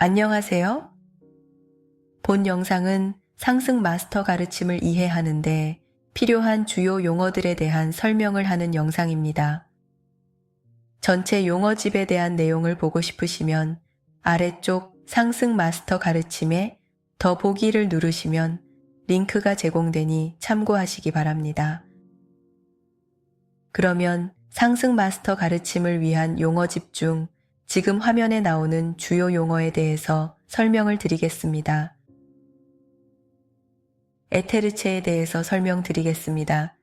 안녕하세요. 본 영상은 상승 마스터 가르침을 이해하는데 필요한 주요 용어들에 대한 설명을 하는 영상입니다. 전체 용어집에 대한 내용을 보고 싶으시면 아래쪽 상승 마스터 가르침에 더 보기를 누르시면 링크가 제공되니 참고하시기 바랍니다. 그러면 상승 마스터 가르침을 위한 용어집 중 지금 화면에 나오는 주요 용어에 대해서 설명을 드리겠습니다. 에테르체에 대해서 설명드리겠습니다.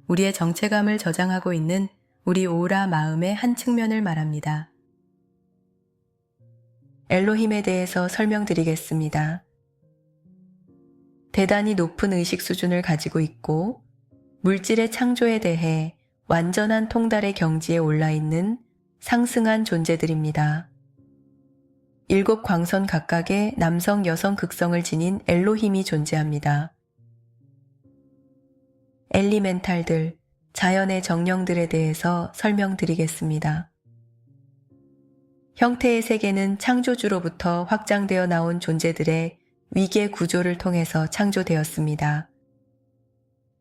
우리의 정체감을 저장하고 있는 우리 오라 마음의 한 측면을 말합니다. 엘로힘에 대해서 설명드리겠습니다. 대단히 높은 의식 수준을 가지고 있고 물질의 창조에 대해 완전한 통달의 경지에 올라 있는 상승한 존재들입니다. 7 광선 각각의 남성, 여성 극성을 지닌 엘로힘이 존재합니다. 엘리멘탈들, 자연의 정령들에 대해서 설명드리겠습니다. 형태의 세계는 창조주로부터 확장되어 나온 존재들의 위계 구조를 통해서 창조되었습니다.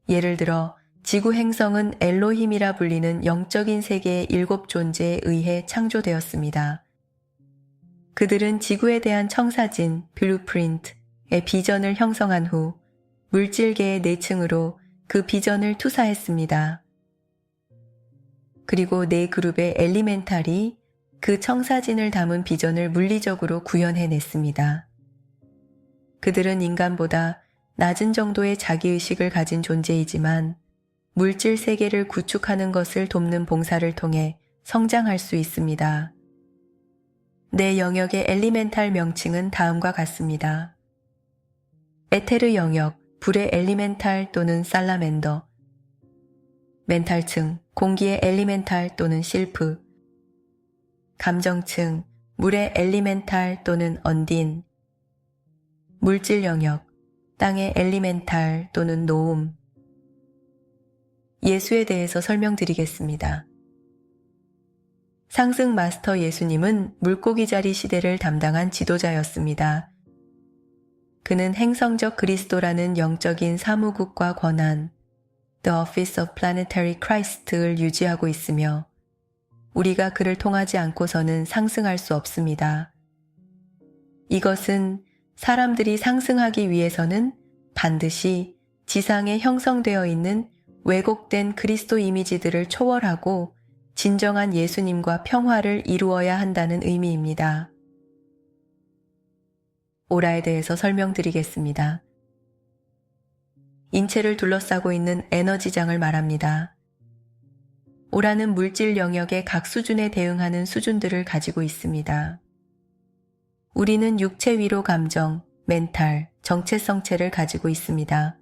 예를 들어 지구 행성은 엘로힘이라 불리는 영적인 세계의 7 존재에 의해 창조되었습니다. 그들은 지구에 대한 청사진, 블루프린트의 비전을 형성한 후 물질계의 내층으로 그 비전을 투사했습니다. 그리고 4그룹의 엘리멘탈이 그 청사진을 담은 비전을 물리적으로 구현해냈습니다. 그들은 인간보다 낮은 정도의 자기의식을 가진 존재이지만 물질 세계를 구축하는 것을 돕는 봉사를 통해 성장할 수 있습니다. 내 영역의 엘리멘탈 명칭은 다음과 같습니다. 에테르 영역, 불의 엘리멘탈 또는 살라멘더. 멘탈층, 공기의 엘리멘탈 또는 실프. 감정층, 물의 엘리멘탈 또는 언딘. 물질 영역, 땅의 엘리멘탈 또는 노움. 예수에 대해서 설명드리겠습니다. 상승 마스터 예수님은 물고기 자리 시대를 담당한 지도자였습니다. 그는 행성적 그리스도라는 영적인 사무국과 권한, The Office of Planetary Christ을 유지하고 있으며 우리가 그를 통하지 않고서는 상승할 수 없습니다. 이것은 사람들이 상승하기 위해서는 반드시 지상에 형성되어 있는 왜곡된 그리스도 이미지들을 초월하고 진정한 예수님과 평화를 이루어야 한다는 의미입니다. 오라에 대해서 설명드리겠습니다. 인체를 둘러싸고 있는 에너지장을 말합니다. 오라는 물질 영역의 각 수준에 대응하는 수준들을 가지고 있습니다. 우리는 육체 위로 감정, 멘탈, 정체성체를 가지고 있습니다.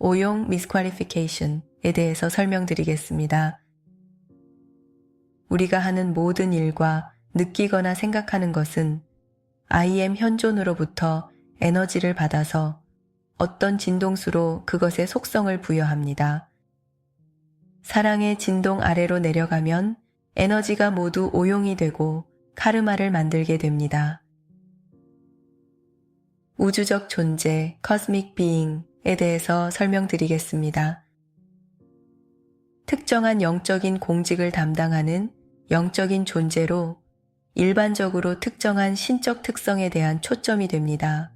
오용 misqualification에 대해서 설명드리겠습니다. 우리가 하는 모든 일과 느끼거나 생각하는 것은 I am 현존으로부터 에너지를 받아서 어떤 진동수로 그것의 속성을 부여합니다. 사랑의 진동 아래로 내려가면 에너지가 모두 오용이 되고 카르마를 만들게 됩니다. 우주적 존재, cosmic being에 대해서 설명드리겠습니다. 특정한 영적인 공직을 담당하는 영적인 존재로 일반적으로 특정한 신적 특성에 대한 초점이 됩니다.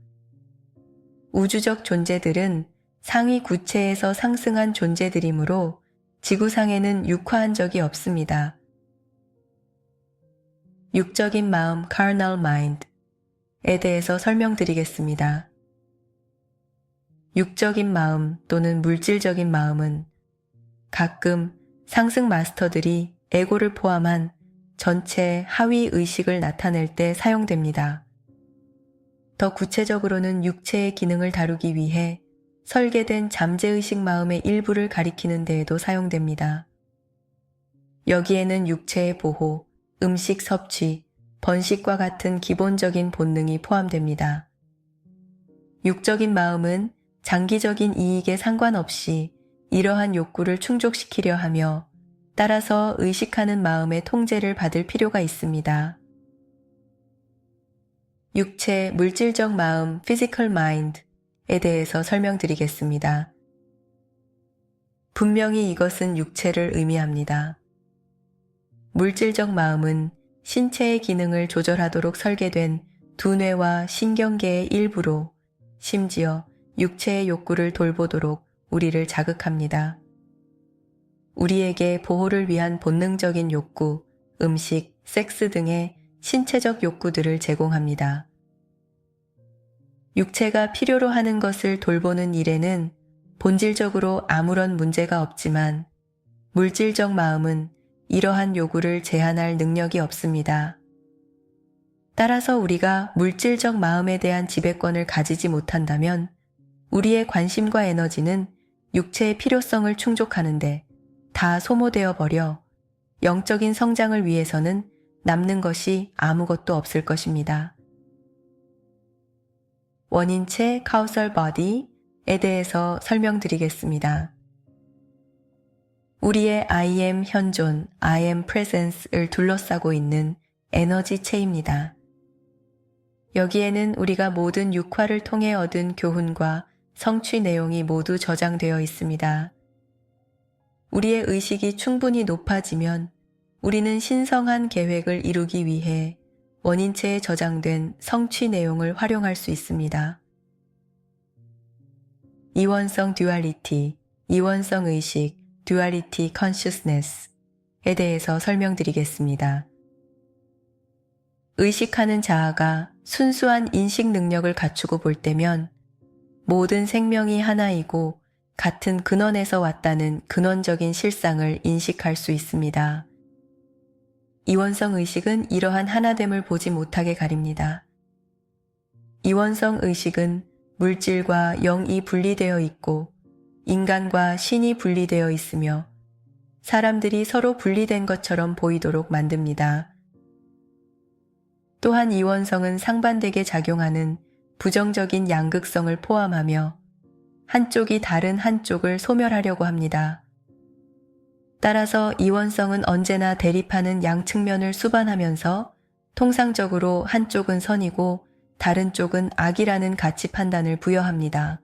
우주적 존재들은 상위 구체에서 상승한 존재들이므로 지구상에는 육화한 적이 없습니다. 육적인 마음, carnal mind에 대해서 설명드리겠습니다. 육적인 마음 또는 물질적인 마음은 가끔 상승 마스터들이 에고를 포함한 전체 하위 의식을 나타낼 때 사용됩니다. 더 구체적으로는 육체의 기능을 다루기 위해 설계된 잠재의식 마음의 일부를 가리키는 데에도 사용됩니다. 여기에는 육체의 보호, 음식 섭취, 번식과 같은 기본적인 본능이 포함됩니다. 육적인 마음은 장기적인 이익에 상관없이 이러한 욕구를 충족시키려 하며 따라서 의식하는 마음의 통제를 받을 필요가 있습니다. 육체, 물질적 마음, physical mind에 대해서 설명드리겠습니다. 분명히 이것은 육체를 의미합니다. 물질적 마음은 신체의 기능을 조절하도록 설계된 두뇌와 신경계의 일부로 심지어 육체의 욕구를 돌보도록 우리를 자극합니다. 우리에게 보호를 위한 본능적인 욕구, 음식, 섹스 등의 신체적 욕구들을 제공합니다. 육체가 필요로 하는 것을 돌보는 일에는 본질적으로 아무런 문제가 없지만 물질적 마음은 이러한 요구를 제한할 능력이 없습니다. 따라서 우리가 물질적 마음에 대한 지배권을 가지지 못한다면 우리의 관심과 에너지는 육체의 필요성을 충족하는데 다 소모되어 버려 영적인 성장을 위해서는 남는 것이 아무것도 없을 것입니다. 원인체 causal body에 대해서 설명드리겠습니다. 우리의 I am 현존, I am presence를 둘러싸고 있는 에너지체입니다. 여기에는 우리가 모든 육화를 통해 얻은 교훈과 성취 내용이 모두 저장되어 있습니다. 우리의 의식이 충분히 높아지면 우리는 신성한 계획을 이루기 위해 원인체에 저장된 성취 내용을 활용할 수 있습니다. 이원성 듀얼리티, 이원성 의식, 듀얼리티 컨셔스네스에 대해서 설명드리겠습니다. 의식하는 자아가 순수한 인식 능력을 갖추고 볼 때면 모든 생명이 하나이고 같은 근원에서 왔다는 근원적인 실상을 인식할 수 있습니다. 이원성 의식은 이러한 하나됨을 보지 못하게 가립니다. 이원성 의식은 물질과 영이 분리되어 있고 인간과 신이 분리되어 있으며 사람들이 서로 분리된 것처럼 보이도록 만듭니다. 또한 이원성은 상반되게 작용하는 부정적인 양극성을 포함하며 한쪽이 다른 한쪽을 소멸하려고 합니다. 따라서 이원성은 언제나 대립하는 양측면을 수반하면서 통상적으로 한쪽은 선이고 다른 쪽은 악이라는 가치 판단을 부여합니다.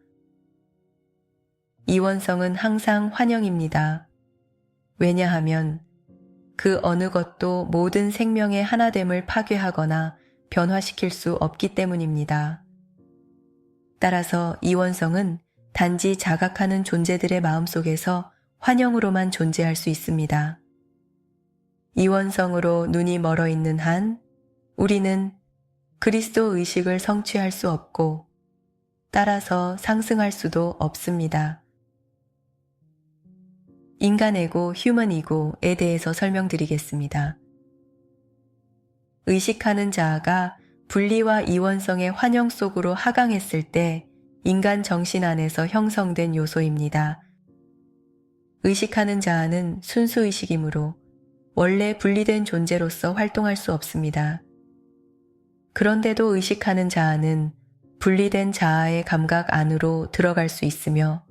이원성은 항상 환영입니다. 왜냐하면 그 어느 것도 모든 생명의 하나됨을 파괴하거나 변화시킬 수 없기 때문입니다. 따라서 이원성은 단지 자각하는 존재들의 마음속에서 환영으로만 존재할 수 있습니다. 이원성으로 눈이 멀어 있는 한 우리는 그리스도 의식을 성취할 수 없고 따라서 상승할 수도 없습니다. 인간 에고, 휴먼 이고에 대해서 설명드리겠습니다. 의식하는 자아가 분리와 이원성의 환영 속으로 하강했을 때 인간 정신 안에서 형성된 요소입니다. 의식하는 자아는 순수의식이므로 원래 분리된 존재로서 활동할 수 없습니다. 그런데도 의식하는 자아는 분리된 자아의 감각 안으로 들어갈 수 있으며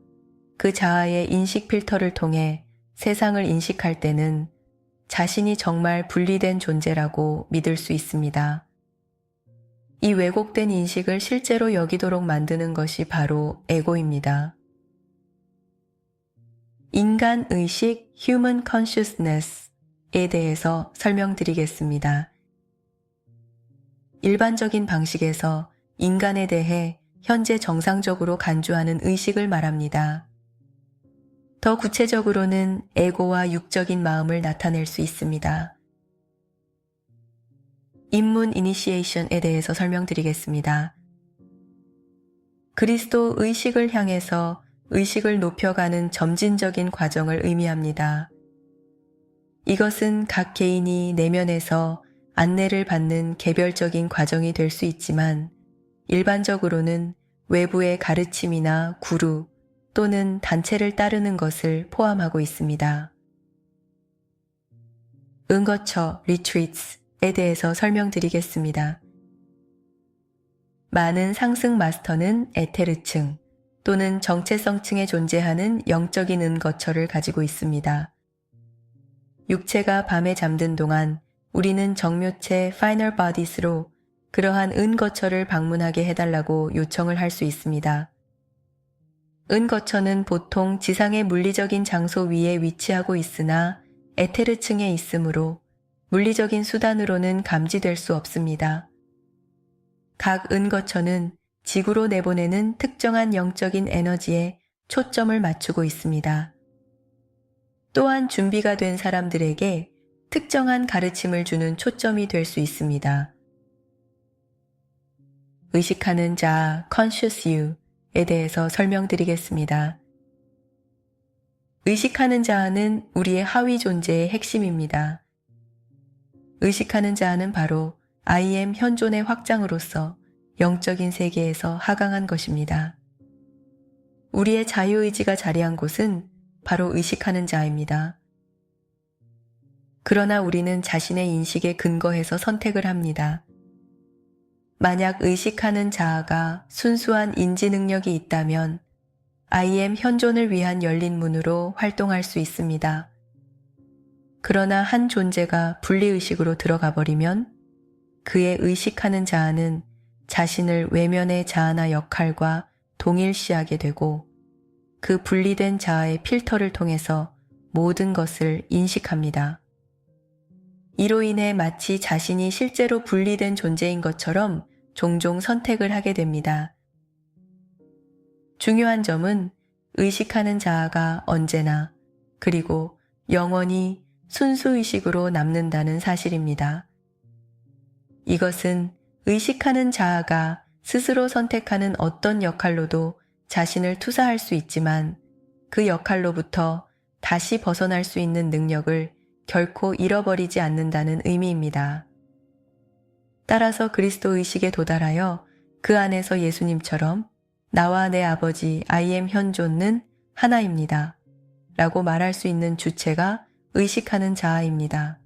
그 자아의 인식 필터를 통해 세상을 인식할 때는 자신이 정말 분리된 존재라고 믿을 수 있습니다. 이 왜곡된 인식을 실제로 여기도록 만드는 것이 바로 에고입니다. 인간 의식 Human Consciousness에 대해서 설명드리겠습니다. 일반적인 방식에서 인간에 대해 현재 정상적으로 간주하는 의식을 말합니다. 더 구체적으로는 에고와 육적인 마음을 나타낼 수 있습니다. 입문 이니시에이션에 대해서 설명드리겠습니다. 그리스도 의식을 향해서 의식을 높여가는 점진적인 과정을 의미합니다. 이것은 각 개인이 내면에서 안내를 받는 개별적인 과정이 될 수 있지만 일반적으로는 외부의 가르침이나 구루 또는 단체를 따르는 것을 포함하고 있습니다. 은거처, 리트리트스에 대해서 설명드리겠습니다. 많은 상승 마스터는 에테르층 또는 정체성층에 존재하는 영적인 은거처를 가지고 있습니다. 육체가 밤에 잠든 동안 우리는 정묘체 파이널 바디스로 그러한 은거처를 방문하게 해달라고 요청을 할 수 있습니다. 은거처는 보통 지상의 물리적인 장소 위에 위치하고 있으나 에테르층에 있으므로 물리적인 수단으로는 감지될 수 없습니다. 각 은거처는 지구로 내보내는 특정한 영적인 에너지에 초점을 맞추고 있습니다. 또한 준비가 된 사람들에게 특정한 가르침을 주는 초점이 될 수 있습니다. 의식하는 자, Conscious You에 대해서 설명드리겠습니다. 의식하는 자아는 우리의 하위 존재의 핵심입니다. 의식하는 자아는 바로 I am 현존의 확장으로서 영적인 세계에서 하강한 것입니다. 우리의 자유의지가 자리한 곳은 바로 의식하는 자입니다. 그러나 우리는 자신의 인식에 근거해서 선택을 합니다. 만약 의식하는 자아가 순수한 인지 능력이 있다면 I am 현존을 위한 열린 문으로 활동할 수 있습니다. 그러나 한 존재가 분리의식으로 들어가 버리면 그의 의식하는 자아는 자신을 외면의 자아나 역할과 동일시하게 되고 그 분리된 자아의 필터를 통해서 모든 것을 인식합니다. 이로 인해 마치 자신이 실제로 분리된 존재인 것처럼 종종 선택을 하게 됩니다. 중요한 점은 의식하는 자아가 언제나 그리고 영원히 순수의식으로 남는다는 사실입니다. 이것은 의식하는 자아가 스스로 선택하는 어떤 역할로도 자신을 투사할 수 있지만 그 역할로부터 다시 벗어날 수 있는 능력을 결코 잃어버리지 않는다는 의미입니다. 따라서 그리스도 의식에 도달하여 그 안에서 예수님처럼 나와 내 아버지 I am 현존은 하나입니다. 라고 말할 수 있는 주체가 의식하는 자아입니다.